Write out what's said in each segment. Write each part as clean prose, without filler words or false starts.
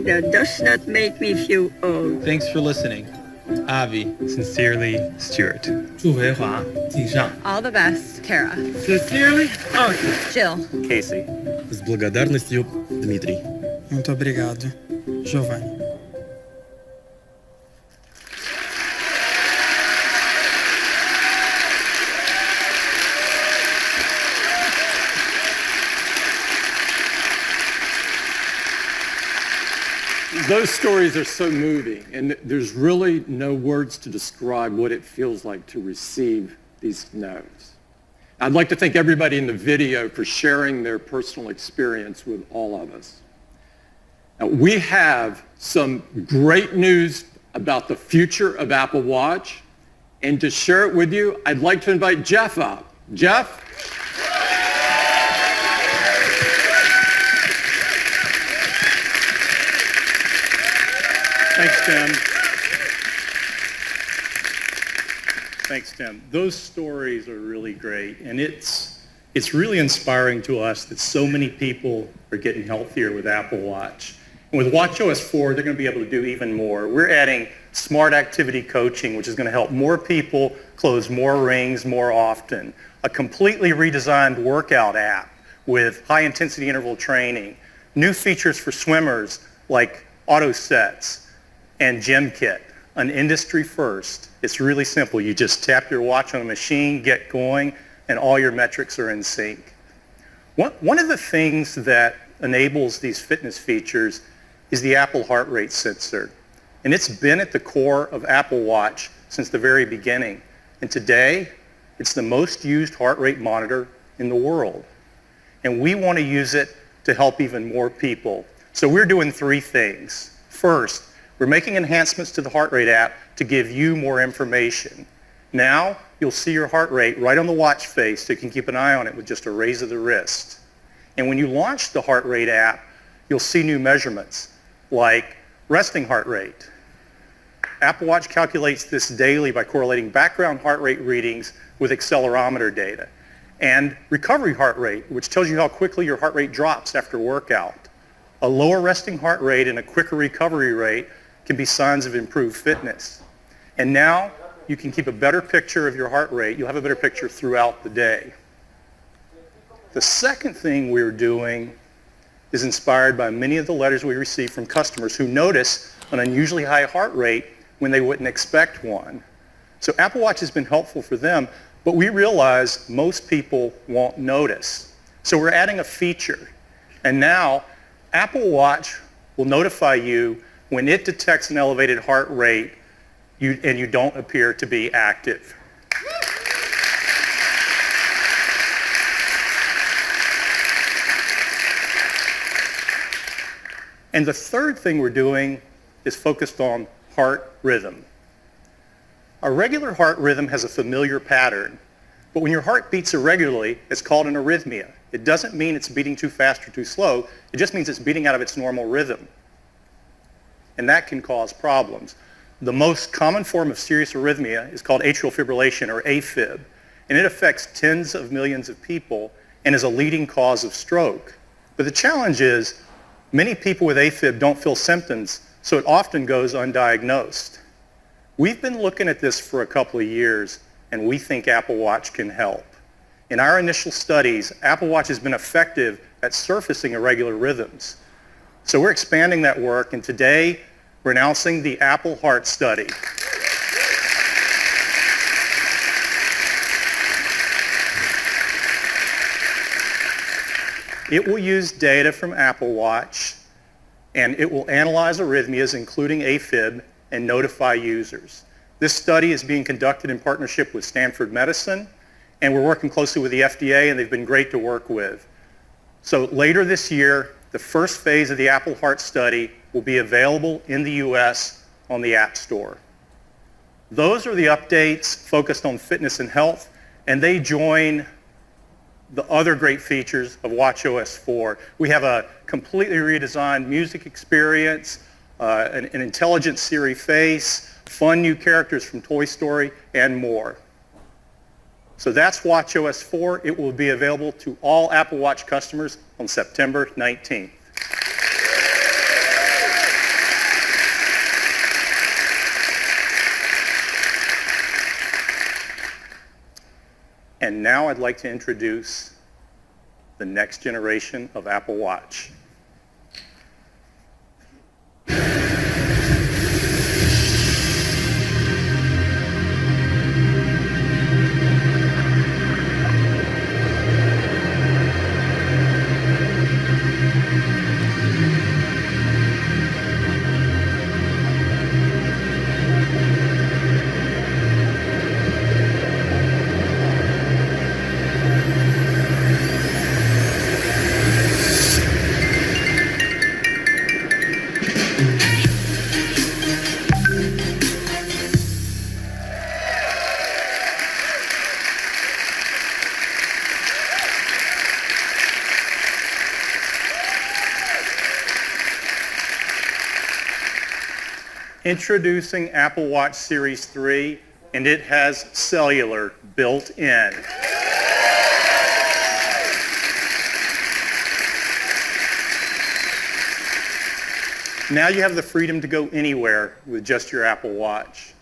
That does not make me feel old. Thanks for listening. Avi. Sincerely, Stuart. 祝培华，敬上。 All the best, Kara. Sincerely, Jill. Casey. С благодарностью, Дмитрий. Muito obrigado, Giovanni. Those stories are so moving, and there's really no words to describe what it feels like to receive these notes. I'd like to thank everybody in the video for sharing their personal experience with all of us. Now, we have some great news about the future of Apple Watch, and to share it with you, I'd like to invite Jeff up. Jeff? Thanks, Tim. Thanks, Tim. Those stories are really great, and it's really inspiring to us that so many people are getting healthier with Apple Watch. And with watchOS 4, they're going to be able to do even more. We're adding smart activity coaching, which is going to help more people close more rings more often. A completely redesigned workout app with high-intensity interval training. New features for swimmers like auto sets and Gym Kit, an industry first. It's really simple. You just tap your watch on a machine, get going, and all your metrics are in sync. One of the things that enables these fitness features is the Apple heart rate sensor. And it's been at the core of Apple Watch since the very beginning. And today, it's the most used heart rate monitor in the world. And we want to use it to help even more people. So we're doing three things. First, we're making enhancements to the heart rate app to give you more information. Now, you'll see your heart rate right on the watch face so you can keep an eye on it with just a raise of the wrist. And when you launch the heart rate app, you'll see new measurements like resting heart rate. Apple Watch calculates this daily by correlating background heart rate readings with accelerometer data. And recovery heart rate, which tells you how quickly your heart rate drops after workout. A lower resting heart rate and a quicker recovery rate can be signs of improved fitness. And now you can keep a better picture of your heart rate. You'll have a better picture throughout the day. The second thing we're doing is inspired by many of the letters we receive from customers who notice an unusually high heart rate when they wouldn't expect one. So Apple Watch has been helpful for them, but we realize most people won't notice. So we're adding a feature. And now Apple Watch will notify you when it detects an elevated heart rate and you don't appear to be active. And the third thing we're doing is focused on heart rhythm. A regular heart rhythm has a familiar pattern, but when your heart beats irregularly, it's called an arrhythmia. It doesn't mean it's beating too fast or too slow. It just means it's beating out of its normal rhythm. And that can cause problems. The most common form of serious arrhythmia is called atrial fibrillation, or AFib, and it affects tens of millions of people and is a leading cause of stroke. But the challenge is many people with AFib don't feel symptoms, so it often goes undiagnosed. We've been looking at this for a couple of years, and we think Apple Watch can help. In our initial studies, Apple Watch has been effective at surfacing irregular rhythms. So we're expanding that work, and today we're announcing the Apple Heart Study. It will use data from Apple Watch, and it will analyze arrhythmias, including AFib, and notify users. This study is being conducted in partnership with Stanford Medicine, and we're working closely with the FDA, and they've been great to work with. So later this year, the first phase of the Apple Heart Study will be available in the US on the App Store. Those are the updates focused on fitness and health, and they join the other great features of watchOS 4. We have a completely redesigned music experience, an intelligent Siri face, fun new characters from Toy Story, and more. So that's watchOS 4. It will be available to all Apple Watch customers on September 19th. And now I'd like to introduce the next generation of Apple Watch. Introducing Apple Watch Series 3, and it has cellular built in. Now you have the freedom to go anywhere with just your Apple Watch.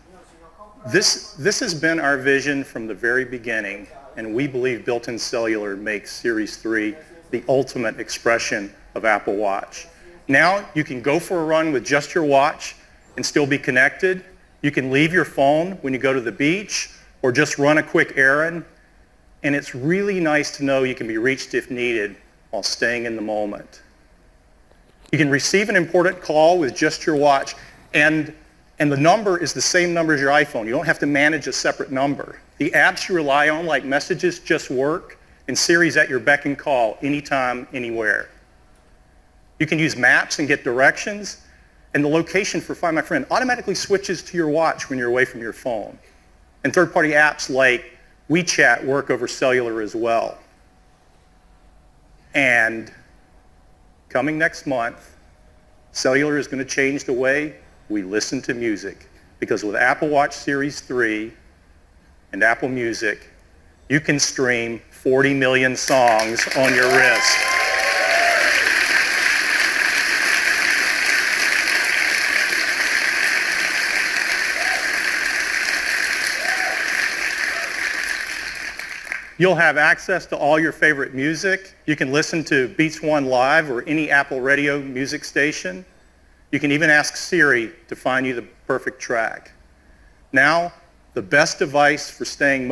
This has been our vision from the very beginning, and we believe built-in cellular makes Series 3 the ultimate expression of Apple Watch. Now you can go for a run with just your watch and still be connected. You can leave your phone when you go to the beach or just run a quick errand. And it's really nice to know you can be reached if needed while staying in the moment. You can receive an important call with just your watch, and the number is the same number as your iPhone. You don't have to manage a separate number. The apps you rely on, like Messages, just work, and Siri's at your beck and call anytime, anywhere. You can use maps and get directions, and the location for Find My Friend automatically switches to your watch when you're away from your phone. And third-party apps like WeChat work over cellular as well. And coming next month, cellular is going to change the way we listen to music. Because with Apple Watch Series 3 and Apple Music, you can stream 40 million songs on your wrist. You'll have access to all your favorite music. You can listen to Beats One Live or any Apple Radio music station. You can even ask Siri to find you the perfect track. Now, the best device for staying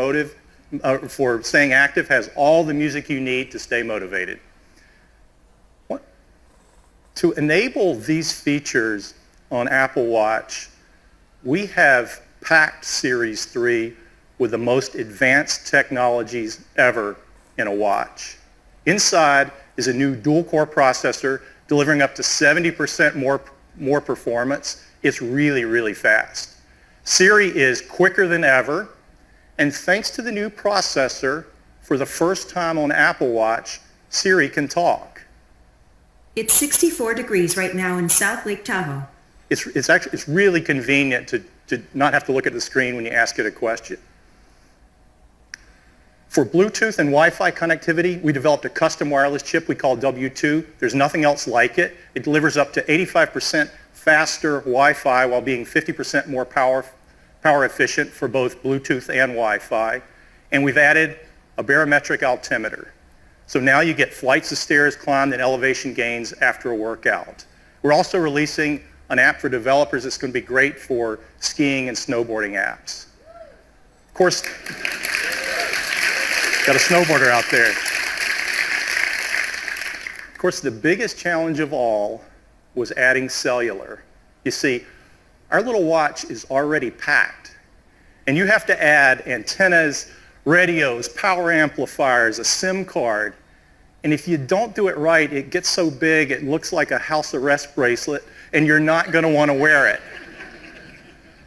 active has all the music you need to stay motivated. To enable these features on Apple Watch, we have packed Series 3 with the most advanced technologies ever in a watch. Inside is a new dual-core processor delivering up to 70% more performance. It's really, really fast. Siri is quicker than ever, and thanks to the new processor, for the first time on Apple Watch, Siri can talk. It's 64 degrees right now in South Lake Tahoe. It's really convenient to not have to look at the screen when you ask it a question. For Bluetooth and Wi-Fi connectivity, we developed a custom wireless chip we call W2. There's nothing else like it. It delivers up to 85% faster Wi-Fi while being 50% more power efficient for both Bluetooth and Wi-Fi. And we've added a barometric altimeter. So now you get flights of stairs climbed and elevation gains after a workout. We're also releasing an app for developers that's going to be great for skiing and snowboarding apps. Of course, got a snowboarder out there. Of course, the biggest challenge of all was adding cellular. You see, our little watch is already packed, and you have to add antennas, radios, power amplifiers, a SIM card, and if you don't do it right, it gets so big it looks like a house arrest bracelet, and you're not going to want to wear it.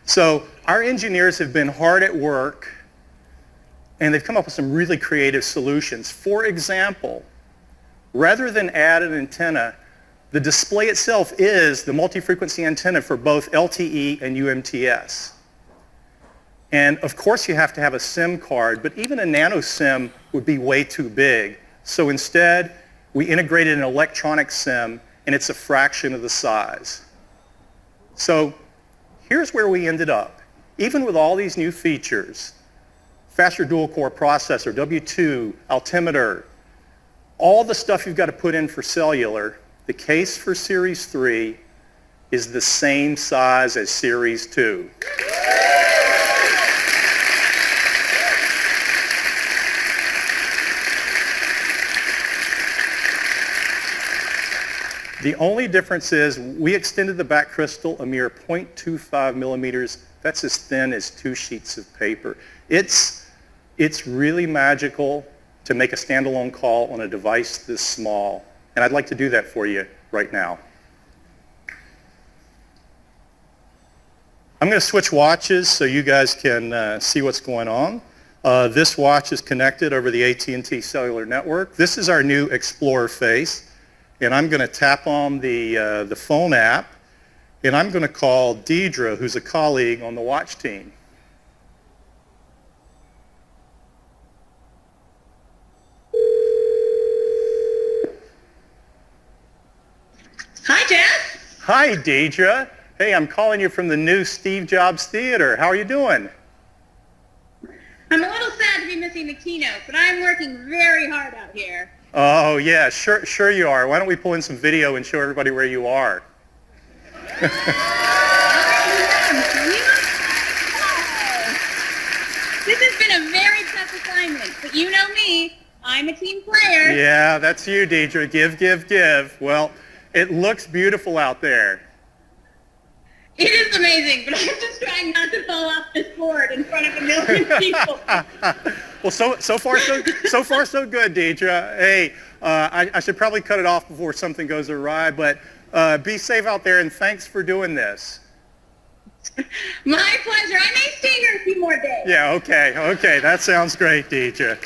So our engineers have been hard at work, and they've come up with some really creative solutions. For example, rather than add an antenna, the display itself is the multi-frequency antenna for both LTE and UMTS. And of course you have to have a SIM card, but even a nano SIM would be way too big. So instead, we integrated an electronic SIM, and it's a fraction of the size. So here's where we ended up. Even with all these new features, faster dual-core processor, W2, altimeter, all the stuff you've got to put in for cellular. The case for Series 3 is the same size as Series 2. The only difference is we extended the back crystal a mere 0.25 millimeters. That's as thin as 2 sheets of paper. It's really magical to make a standalone call on a device this small. And I'd like to do that for you right now. I'm going to switch watches so you guys can see what's going on. This watch is connected over the AT&T cellular network. This is our new Explorer face. And I'm going to tap on the phone app, and I'm going to call Deidre, who's a colleague on the watch team. Hi, Jeff. Hi, Deidre. Hey, I'm calling you from the new Steve Jobs Theater. How are you doing? I'm a little sad to be missing the keynote, but I'm working very hard out here. Oh, yeah, sure you are. Why don't we pull in some video and show everybody where you are? This has been a very tough assignment, but you know me. I'm a team player. Yeah, that's you, Deidre. Give. Well, it looks beautiful out there. It is amazing, but I'm just trying not to fall off this board in front of a million people. Well, so far so good, Deidre. Hey, I should probably cut it off before something goes awry, but be safe out there, and thanks for doing this. My pleasure. I may stay here a few more days. Yeah, okay. That sounds great, Deidre.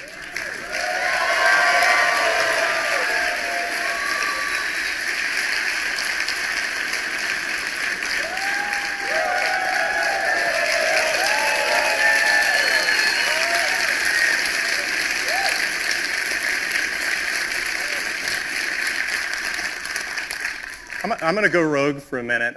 I'm going to go rogue for a minute.